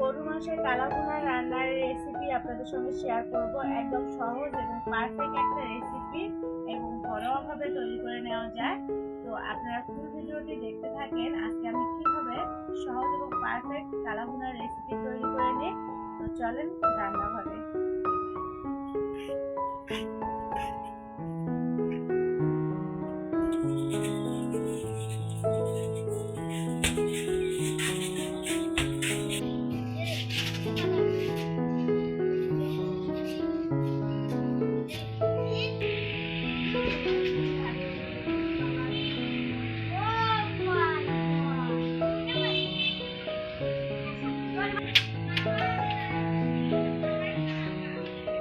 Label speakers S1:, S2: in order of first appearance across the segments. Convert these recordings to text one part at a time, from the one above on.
S1: গরুর মাংসের কালা ভুনা রান্নার রেসিপি আপনাদের সঙ্গে শেয়ার করব। একদম সহজ এবং পারফেক্ট একটা রেসিপি এবং ঘরোয়াভাবে তৈরি করে নেওয়া যায়। তো আপনারা ফুল ভিডিওটি দেখতে থাকেন। আজকে আমি কিভাবে সহজ এবং পারফেক্ট কালা ভুনার রেসিপি তৈরি করে নিই। তো চলেন রান্নাঘরে।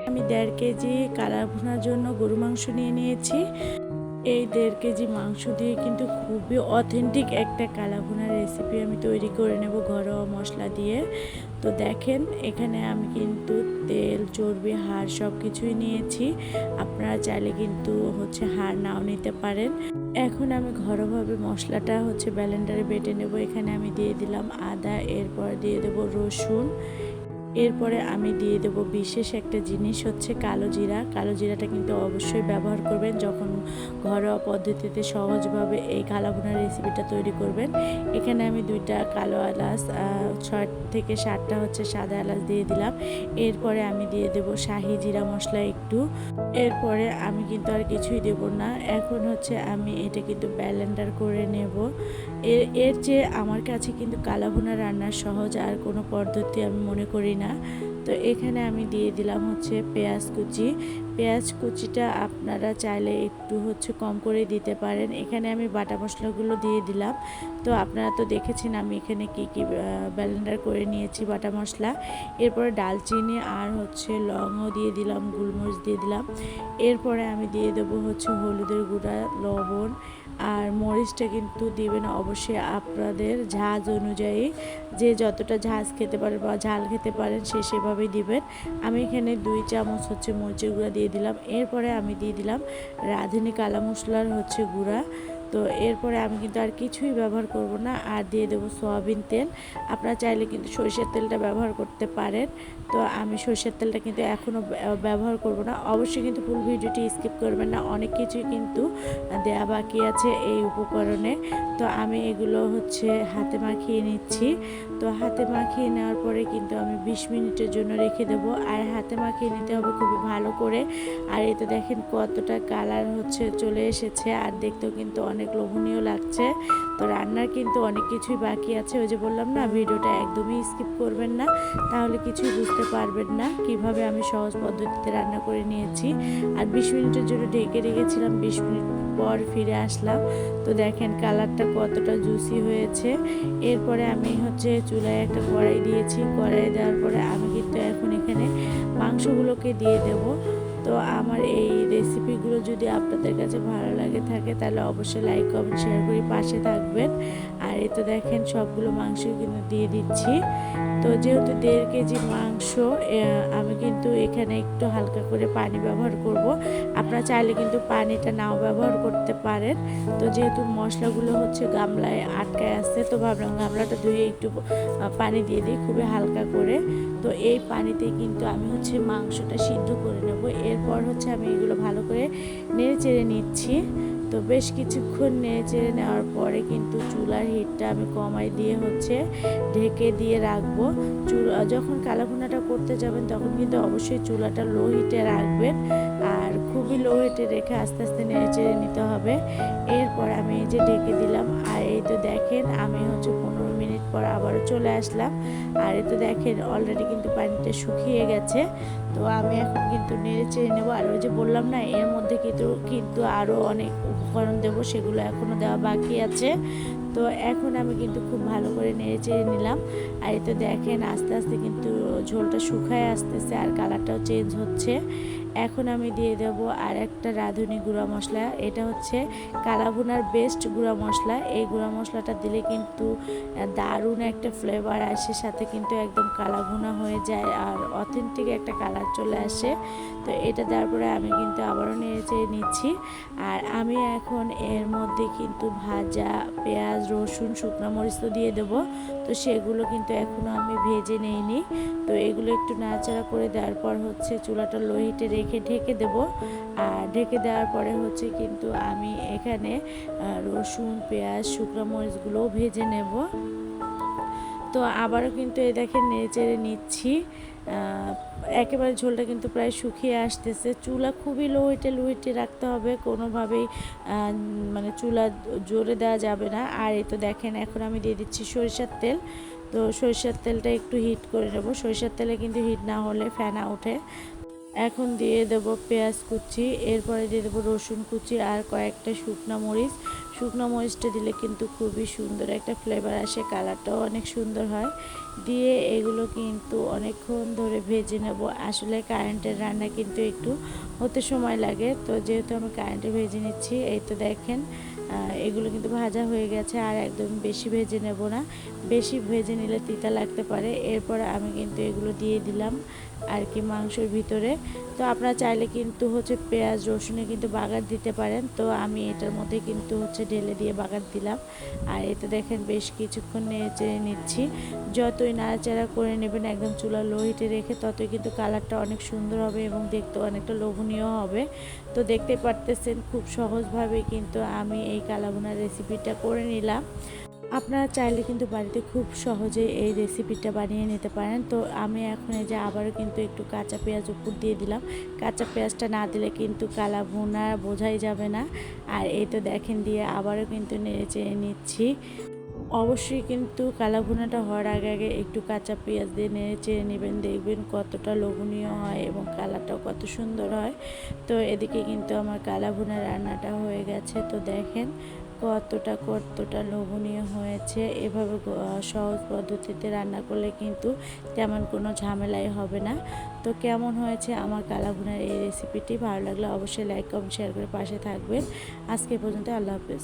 S2: আমি 1.5 কেজি কালা ভুনার জন্য গরু মাংস নিয়ে নিয়েছি। এই 1.5 কেজি মাংস দিয়ে কিন্তু খুবই অথেন্টিক একটা কালা ভুনার রেসিপি আমি তৈরি করে নেব ঘরোয়া মশলা দিয়ে। তো দেখেন এখানে আমি কিন্তু তেল, চর্বি, হাড় সব কিছুই নিয়েছি। আপনারা চাইলে কিন্তু হাড় নাও নিতে পারেন। এখন আমি ঘরোয়াভাবে মশলাটা ব্লেন্ডারে বেটে নেব। এখানে আমি দিয়ে দিলাম আদা, এরপর দিয়ে দেব রসুন, এরপরে আমি দিয়ে দেব বিশেষ একটা জিনিস কালো জিরা। কালো জিরাটা কিন্তু অবশ্যই ব্যবহার করবেন যখন ঘরোয়া পদ্ধতিতে সহজভাবে এই কালা ভুনার রেসিপিটা তৈরি করবেন। এখানে আমি 2টা কালো এলাচ, 6 থেকে 7টা সাদা এলাচ দিয়ে দিলাম। এরপরে আমি দিয়ে দেব শাহি জিরা মশলা একটু। এরপরে আমি কিন্তু আর কিছুই দেব না। এখন আমি এটা কিন্তু ব্লেন্ডার করে নেব। এর যে আমার কাছে কিন্তু কালা ভুনা রান্নার সহজ আর কোনো পদ্ধতি আমি মনে করি না। তো এখানে আমি দিয়ে দিলাম পেঁয়াজ কুচি। পেঁয়াজ কুচিটা আপনারা চাইলে একটু কম করে দিতে পারেন। এখানে আমি বাটা মশলাগুলো দিয়ে দিলাম। তো আপনারা তো দেখেছেন আমি এখানে কি কি ব্লেন্ডার করে নিয়েছি বাটা মশলা। এরপরে ডালচিনি আর লংও দিয়ে দিলাম, গোলমরিচ দিয়ে দিলাম। এরপরে আমি দিয়ে দেবো হলুদের গুঁড়া, লবণ আর মরিচটা কিন্তু দিবেন অবশ্যই আপনাদের ঝাঁজ অনুযায়ী। যে যতটা ঝাঁজ খেতে পারেন বা ঝাল খেতে পারেন সেভাবেই দিবেন। আমি এখানে 2 চামচ মরিচের গুঁড়া দিয়ে দিলাম। এরপরে আমি দিয়ে দিলাম রাঁধুনি কালা মশলার গুঁড়া। তো এরপরে আমি কিন্তু আর কিছুই ব্যবহার করব না। আর দিয়ে দেবো সয়াবিন তেল। আপনারা চাইলে কিন্তু সরষের তেলটা ব্যবহার করতে পারেন। তো আমি সরষের তেলটা কিন্তু এখনও ব্যবহার করব না। অবশ্যই কিন্তু ফুল ভিডিওটি স্কিপ করবেন না, অনেক কিছুই কিন্তু দেয়া বাকি আছে এই উপকরণে। তো আমি এগুলো হাতে মাখিয়ে নিচ্ছি। তো হাতে মাখিয়ে নেওয়ার পরে কিন্তু আমি 20 মিনিটের জন্য রেখে দেবো। আর হাতে মাখিয়ে নিতে হবে খুবই ভালো করে। আর এই তো দেখেন কতটা কালার চলে এসেছে, আর দেখতেও কিন্তু অনেক লোভনীয় লাগছে। তো রান্নার কিন্তু অনেক কিছুই বাকি আছে। ওই যে বললাম না, ভিডিওটা একদমই স্কিপ করবেন না, তাহলে কিছুই বুঝতে পারবেন না কিভাবে আমি সহজ পদ্ধতিতে রান্না করে নিয়েছি। আর 20 মিনিটের জন্য ঢেকে রেখেছিলাম। 20 মিনিট পর ফিরে আসলাম। তো দেখেন কালারটা কতটা জুসি হয়েছে। এরপরে আমি চুলায় একটা কড়াই দিয়েছি। কড়াই দেওয়ার পরে আমি কিন্তু এখন এখানে মাংসগুলোকে দিয়ে দেব। তো আমার এই রেসিপিগুলো যদি আপনাদের কাছে ভালো লাগে থাকে তাহলে অবশ্যই লাইক, কমেন্ট, শেয়ার করে পাশে থাকবেন। আর এই তো দেখেন সবগুলো মাংস কিন্তু দিয়ে দিচ্ছি। তো যেহেতু 1.5 কেজি মাংস, আমি কিন্তু এখানে একটু হালকা করে পানি ব্যবহার করব। আপনারা চাইলে কিন্তু পানিটা নাও ব্যবহার করতে পারেন। তো যেহেতু মশলাগুলো গামলায় আটকায় আছে, তো ভাবলাম গামলাটা ধুয়ে একটু পানি দিয়ে দিই খুবই হালকা করে। তো এই পানিতে কিন্তু আমি মাংসটা সিদ্ধ করে নেব। এরপর আমি এগুলো ভালো করে নেড়ে চেড়ে নিচ্ছি। তো বেশ কিছুক্ষণ নেড়ে চেড়ে নেওয়ার পরে কিন্তু চুলার হিটটা আমি কমাই দিয়ে ঢেকে দিয়ে রাখবো। যখন কালা ভুনাটা করতে যাবেন তখন কিন্তু অবশ্যই চুলাটা লো হিটে রাখবেন। আর খুবই লো হিটে রেখে আস্তে আস্তে নেড়ে চেড়ে নিতে হবে। এরপর আমি এই যে ঢেকে দিলাম। আর এই তো দেখেন আমি 15 মিনিট পর আবারও চলে আসলাম। আর এই তো দেখেন অলরেডি কিন্তু পানিটা শুকিয়ে গেছে। তো আমি এখন কিন্তু নেড়ে চেড়ে নেবো। আর ওই যে বললাম না, এর মধ্যে কিন্তু আরও অনেক উপকরণ দেবো, সেগুলো এখনও দেওয়া বাকি আছে। তো এখন আমি কিন্তু খুব ভালো করে নেড়ে চেড়ে নিলাম। আর এই তো দেখেন আস্তে আস্তে কিন্তু ঝোলটা শুকায় আসতেছে আর কালারটাও চেঞ্জ হচ্ছে। এখন আমি দিয়ে দেব আর একটা রাঁধুনি গুঁড়া মশলা। এটা হচ্ছে কালাভুনার বেস্ট গুঁড়া মশলা। এই গুঁড়া মশলাটা দিলে কিন্তু দারুণ একটা ফ্লেভার আসে, সাথে কিন্তু একদম কালাভুনা হয়ে যায় আর অথেন্টিক একটা কালার চলে আসে। তো এটা দেওয়ার পরে আমি কিন্তু আবারও নেড়ে নিচ্ছি। আর আমি এখন এর মধ্যে কিন্তু ভাজা পেঁয়াজ, রসুন, শুকনো মরিচ তো দিয়ে দেবো। তো সেগুলো কিন্তু এখনও আমি ভেজে নেইনি। তো এগুলো একটু নাড়াচাড়া করে দেওয়ার পর হচ্ছে চুলাটা লো হিটে রেখে ঢেকে দেব। আর ঢেকে দেওয়ার পরে হচ্ছে কিন্তু আমি এখানে রসুন, পেঁয়াজ, শুকনো মরিচগুলোও ভেজে নেব। তো আবারও কিন্তু এই দেখেন নেড়েচেড়ে নিচ্ছি। একেবারে ঝোলটা কিন্তু প্রায় শুকিয়ে আসতেছে। চুলা খুবই লো হিটে রাখতে হবে, কোনোভাবেই মানে চুলা জোরে দেওয়া যাবে না। আর এই তো দেখেন এখন আমি দিয়ে দিচ্ছি সরিষার তেল। তো সরিষার তেলটা একটু হিট করে নেব। সরিষার তেলে কিন্তু হিট না হলে ফেনা ওঠে। এখন দিয়ে দেবো পেঁয়াজ কুচি, এরপরে দিয়ে দেবো রসুন কুচি আর কয়েকটা শুকনো মরিচ। শুকনো মরিচটা দিলে কিন্তু খুবই সুন্দর একটা ফ্লেভার আসে, কালারটাও অনেক সুন্দর হয়। দিয়ে এগুলো কিন্তু অনেকক্ষণ ধরে ভেজে নেব। আসলে কারেন্টের রান্না কিন্তু একটু হতে সময় লাগে, তো যেহেতু আমি কারেন্টে ভেজে নিচ্ছি। এই তো দেখেন এগুলো কিন্তু ভাজা হয়ে গেছে। আর একদম বেশি ভেজে নেব না, বেশি ভেজে নিলে তিতা লাগতে পারে। এরপরে আমি কিন্তু এগুলো দিয়ে দিলাম আর কি মাংসের ভিতরে। তো আপনারা চাইলে কিন্তু হচ্ছে পেঁয়াজ রসুনে কিন্তু বাগার দিতে পারেন। তো আমি এটার মধ্যে কিন্তু হচ্ছে ঢেলে দিয়ে বাগার দিলাম। আর এতে দেখেন বেশ কিছুক্ষণ নেড়ে নিচ্ছি। যতই নাড়াচাড়া করে নেবেন একদম চুলা লো হিটে রেখে, ততই কিন্তু কালারটা অনেক সুন্দর হবে এবং দেখতেও অনেকটা লোভনীয় হবে। তো দেখতে পারতেছেন খুব সহজভাবে কিন্তু আমি এই কালাভুনার রেসিপিটা করে নিলাম। আপনারা চাইলে কিন্তু বাড়িতে খুব সহজে এই রেসিপিটা বানিয়ে নিতে পারেন। তো আমি এখন এই যে আবারও কিন্তু একটু কাঁচা পেঁয়াজ উপর দিয়ে দিলাম। কাঁচা পেঁয়াজটা না দিলে কিন্তু কালা ভুনা বোঝাই যাবে না। আর এই তো দেখেন দিয়ে আবারও কিন্তু নেড়ে চেড়ে নিচ্ছি। অবশ্যই কিন্তু কালা ভুনাটা হওয়ার আগে আগে একটু কাঁচা পেঁয়াজ দিয়ে নেড়ে চেড়ে নেবেন, দেখবেন কতটা লোভনীয় হয় এবং কালারটাও কত সুন্দর হয়। তো এদিকে কিন্তু আমার কালা ভুনা রান্নাটা হয়ে গেছে। তো দেখেন কতটা লোভনীয় হয়েছে। এভাবে সহজ পদ্ধতিতে রান্না করলে কিন্তু তেমন কোনো ঝামেলাই হবে না। তো কেমন হয়েছে আমার কালা ভুনার এই রেসিপিটি? ভালো লাগলে অবশ্যই লাইক কমেন্ট শেয়ার করে পাশে থাকবেন। আজকে পর্যন্ত, আল্লাহ হাফেজ।